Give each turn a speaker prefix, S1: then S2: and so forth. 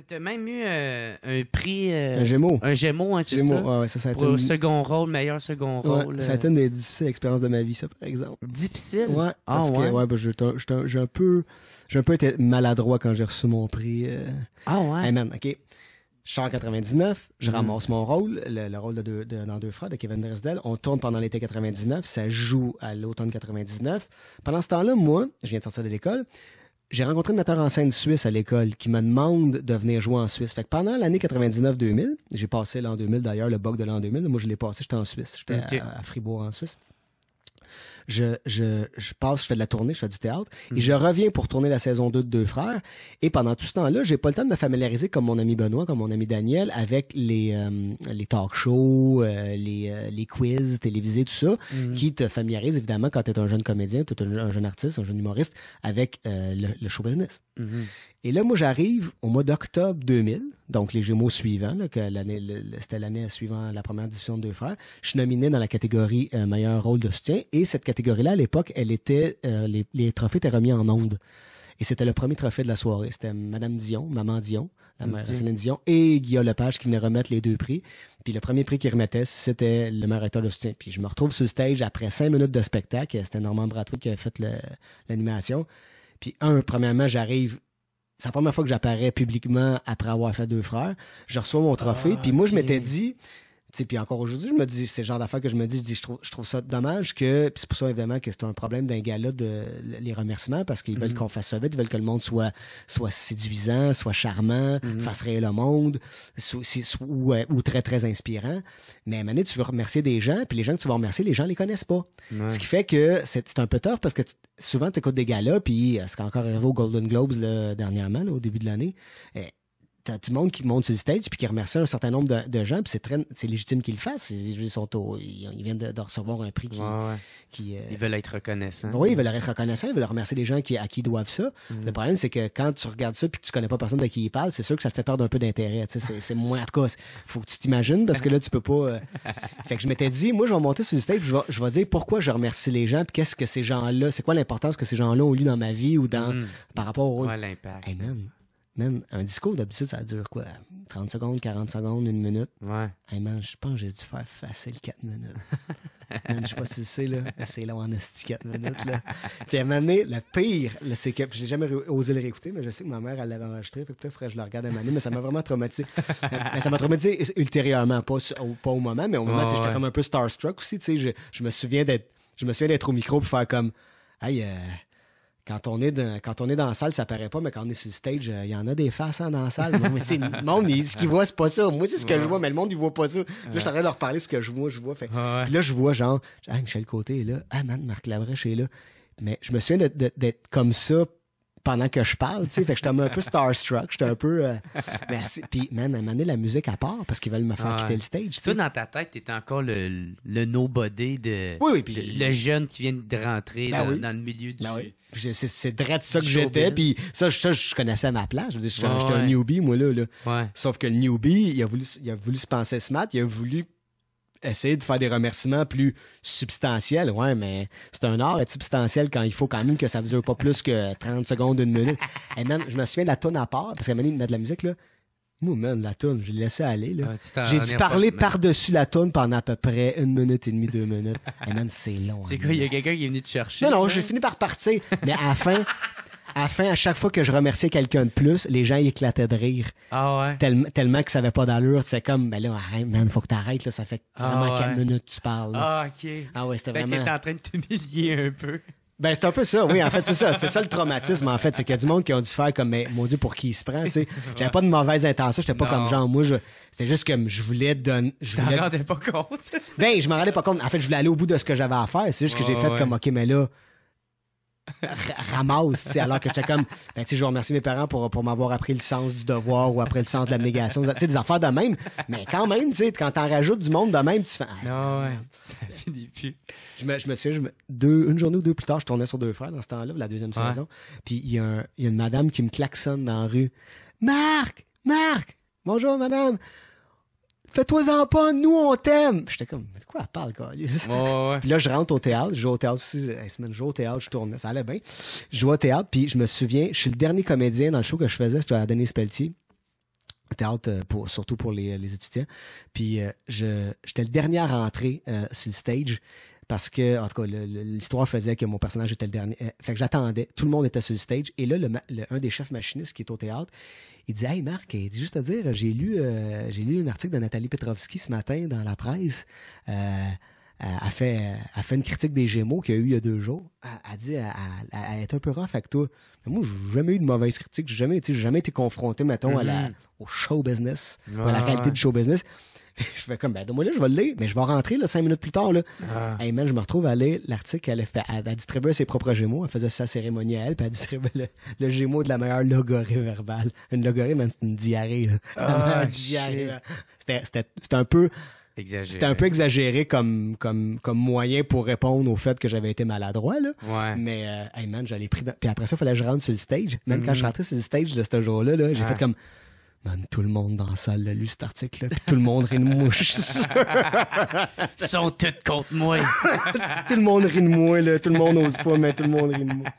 S1: T'as même eu un prix...
S2: Un Gémeaux.
S1: Un Gémeaux, hein, c'est
S2: Gémeaux,
S1: ça?
S2: ouais, ça a été
S1: Pour second rôle, meilleur second rôle.
S2: ça a été une des difficiles expériences de ma vie, ça, par exemple.
S1: Difficile?
S2: Ouais, parce
S1: ouais?
S2: que ouais, j'ai un peu été maladroit quand j'ai reçu mon prix.
S1: Ah ouais?
S2: Hey man, OK. Je sors en 99, je ramasse mon rôle, le rôle dans Deux frères de Kevin Dresdel. On tourne pendant l'été 99, ça joue à l'automne 99. Pendant ce temps-là, moi, je viens de sortir de l'école, j'ai rencontré un metteur en scène suisse à l'école qui me demande de venir jouer en Suisse. Fait que pendant l'année 99-2000, j'ai passé l'an 2000 d'ailleurs, le bug de l'an 2000, moi je l'ai passé, j'étais en Suisse, j'étais à Fribourg en Suisse. Je passe, je fais de la tournée, je fais du théâtre, et je reviens pour tourner la saison 2 de Deux frères. Et pendant tout ce temps-là, j'ai pas le temps de me familiariser comme mon ami Benoît, comme mon ami Daniel, avec les talk shows, les quiz télévisés, tout ça, qui te familiarisent évidemment quand t'es un jeune comédien, t'es un jeune artiste, un jeune humoriste, avec le show business. Et là, moi, j'arrive au mois d'octobre 2000, donc les Gémeaux suivants, là, c'était l'année suivant la première division de Deux frères. Je suis nominé dans la catégorie meilleur rôle de soutien, et cette catégorie-là, à l'époque, elle était, les trophées étaient remis en ondes. Et c'était le premier trophée de la soirée. C'était Madame Dion, Maman Dion, la mère Céline Dion, et Guillaume Lepage qui venaient remettre les deux prix. Puis le premier prix qu'ils remettaient, c'était le meilleur acteur de soutien. Puis je me retrouve sur le stage après 5 minutes de spectacle. C'était Normand Bratois qui avait fait l'animation. Puis premièrement, j'arrive... C'est la première fois que j'apparais publiquement après avoir fait Deux frères. Je reçois mon trophée, puis moi, je m'étais dit... Tu sais, puis encore aujourd'hui, je me dis, c'est le genre d'affaires que je me dis, je trouve ça dommage que, puis c'est pour ça évidemment que c'est un problème d'un gala de les remerciements, parce qu'ils veulent qu'on fasse ça vite, ils veulent que le monde soit séduisant, soit charmant, fasse rire le monde, ou très très inspirant. Mais à un moment donné, tu veux remercier des gens, puis les gens que tu vas remercier, les gens les connaissent pas. Ouais. Ce qui fait que c'est un peu tough, parce que souvent tu écoutes des galas, puis c'est encore arrivé aux Golden Globes là, dernièrement, là, au début de l'année. T'as tout le monde qui monte sur le stage puis qui remercie un certain nombre de gens, puis c'est légitime qu'ils le fassent. Ils viennent de recevoir un prix qui
S1: ils veulent être reconnaissants.
S2: Oui, ils veulent être reconnaissants, ils veulent remercier les gens à qui ils doivent ça. Le problème, c'est que quand tu regardes ça puis que tu connais pas personne de qui ils parlent, c'est sûr que ça te fait perdre un peu d'intérêt. C'est moins, en tout cas, faut que tu t'imagines, parce que là, tu peux pas... Fait que je m'étais dit, moi, je vais monter sur le stage, je vais dire pourquoi je remercie les gens, puis qu'est-ce que ces gens-là, c'est quoi l'importance que ces gens-là ont eu dans ma vie ou par rapport au...
S1: Ouais, l'impact.
S2: Hey, man, un discours, d'habitude, ça dure quoi? 30 secondes, 40 secondes, 1 minute?
S1: Ouais.
S2: Hey man, je pense que j'ai dû faire facile 4 minutes. Man, je sais pas si tu le sais, là. C'est long en esti 4 minutes, là. Puis à un moment donné, le pire, là, c'est que j'ai jamais osé le réécouter, mais je sais que ma mère, elle l'avait enregistré. Fait que peut-être faudrait que je le regarde à un moment donné, mais ça m'a vraiment traumatisé. Mais ça m'a traumatisé ultérieurement, pas au moment, mais au moment, j'étais comme un peu starstruck aussi, tu sais. Je me souviens d'être au micro pour faire comme, hey, quand on est dans la salle, ça paraît pas, mais quand on est sur le stage, il y en a des faces dans la salle. Mais tu sais, le monde, ce qu'il voit, c'est pas ça. Moi, c'est ce que je vois, mais le monde, il voit pas ça. Là, je suis en train de leur parler ce que je vois. Fait. Puis là, je vois genre, Michel Côté est là. Ah man, Marc Labrèche est là. Mais je me souviens d'être comme ça pendant que je parle, tu sais. Fait que j'étais un peu starstruck. J'étais un peu... merci. Puis, man, à un moment donné, la musique à part parce qu'ils veulent me faire quitter le stage.
S1: Toi, dans ta tête, t'étais encore le nobody
S2: oui, puis
S1: le jeune qui vient de rentrer dans le milieu du...
S2: oui. C'est direct ça que j'étais, puis ça, je connaissais ma place. Je veux dire, j'étais un newbie, moi, là.
S1: Ouais.
S2: Sauf que le newbie, il a voulu se penser smart, il a voulu essayer de faire des remerciements plus substantiels. Ouais, mais c'est un art être substantiel quand il faut quand même que ça ne dure pas plus que 30 secondes, 1 minute. Et même, je me souviens de la toune à part, parce qu'à un moment donné, il met de la musique, là. Moi, man, la toune, je l'ai laissé aller, là. J'ai dû parler par-dessus la toune pendant à peu près 1 minute et demie, 2 minutes. Et man, c'est long.
S1: C'est quoi, il y a quelqu'un qui est venu te chercher?
S2: Non, j'ai fini par partir. Mais à la fin, à chaque fois que je remerciais quelqu'un de plus, les gens y éclataient de rire.
S1: Ah ouais?
S2: Tellement que ça avait pas d'allure. C'était comme, ben là, arrête, man, faut que t'arrêtes, là. Ça fait vraiment 4 minutes que tu parles, là.
S1: Ah, ok.
S2: Ah ouais, c'était vraiment...
S1: Fait que t'es en train de t'humilier un peu.
S2: Ben, c'est un peu ça, oui, en fait, c'est ça. C'est ça le traumatisme, en fait. C'est qu'il y a du monde qui ont dû faire comme, mais, mon Dieu, pour qui il se prend, tu sais. J'avais pas de mauvaise intention, j'étais pas comme genre, moi, c'était juste comme, je voulais donner,
S1: t'en rendais pas compte?
S2: Ben, je m'en rendais pas compte. En fait, je voulais aller au bout de ce que j'avais à faire. C'est juste que j'ai fait comme, ok, mais là, ramasse, tu sais, alors que j'étais comme, ben, tu sais, je remercie mes parents pour m'avoir appris le sens du devoir ou après le sens de l'abnégation, tu sais, des affaires de même, mais quand même, tu sais, quand t'en rajoutes du monde de même, tu fais,
S1: non, ouais, ça finit plus.
S2: Je me souviens, une journée ou deux plus tard, je tournais sur Deux frères dans ce temps-là, la deuxième saison, puis il y a une madame qui me klaxonne dans la rue. Marc, bonjour madame. Fais-toi-en pas, nous on t'aime. J'étais comme, mais de quoi elle parle, quoi?
S1: Ouais.
S2: Puis là, je rentre au théâtre, je joue au théâtre aussi, je joue au théâtre, je tourne, ça allait bien. Je joue au théâtre, puis je me souviens, je suis le dernier comédien dans le show que je faisais, c'était à Denise Pelletier. théâtre, surtout pour les étudiants. Puis j'étais le dernier à rentrer sur le stage. Parce que, en tout cas, l'histoire faisait que mon personnage était le dernier. Fait que j'attendais. Tout le monde était sur le stage. Et là, un des chefs machinistes qui est au théâtre, il dit « Hey Marc, il dit juste à dire, j'ai lu un article de Nathalie Petrovski ce matin dans la presse. Elle fait une critique des Gémeaux qu'il y a eu il y a 2 jours. Elle dit elle est un peu rough avec toi. Mais moi, j'ai jamais eu de mauvaise critique. J'ai jamais été confronté, mettons, au show business, à la réalité du show business. » Je fais comme, donne-moi là, je vais le lire, mais je vais rentrer, là, 5 minutes plus tard, là. Hey man, je me retrouve à lire l'article qu'elle a fait. Elle distribuait ses propres Gémeaux, elle faisait sa cérémonie à elle, puis elle distribuait le Gémeaux de la meilleure logorée verbale. Une logorée, man, c'est une diarrhée, là. Une diarrhée, là. C'était un peu exagéré comme moyen pour répondre au fait que j'avais été maladroit, là.
S1: Ouais.
S2: Mais, hey man, j'allais pris puis après ça, il fallait que je rentre sur le stage. Même quand je rentrais sur le stage de ce jour-là, là, j'ai fait comme, man, tout le monde dans la salle a lu cet article-là, puis tout le monde rit de moi, je suis sûr.
S1: Ils sont tous contre moi.
S2: Tout le monde rit de moi, là. Tout le monde n'ose pas, mais tout le monde rit de moi.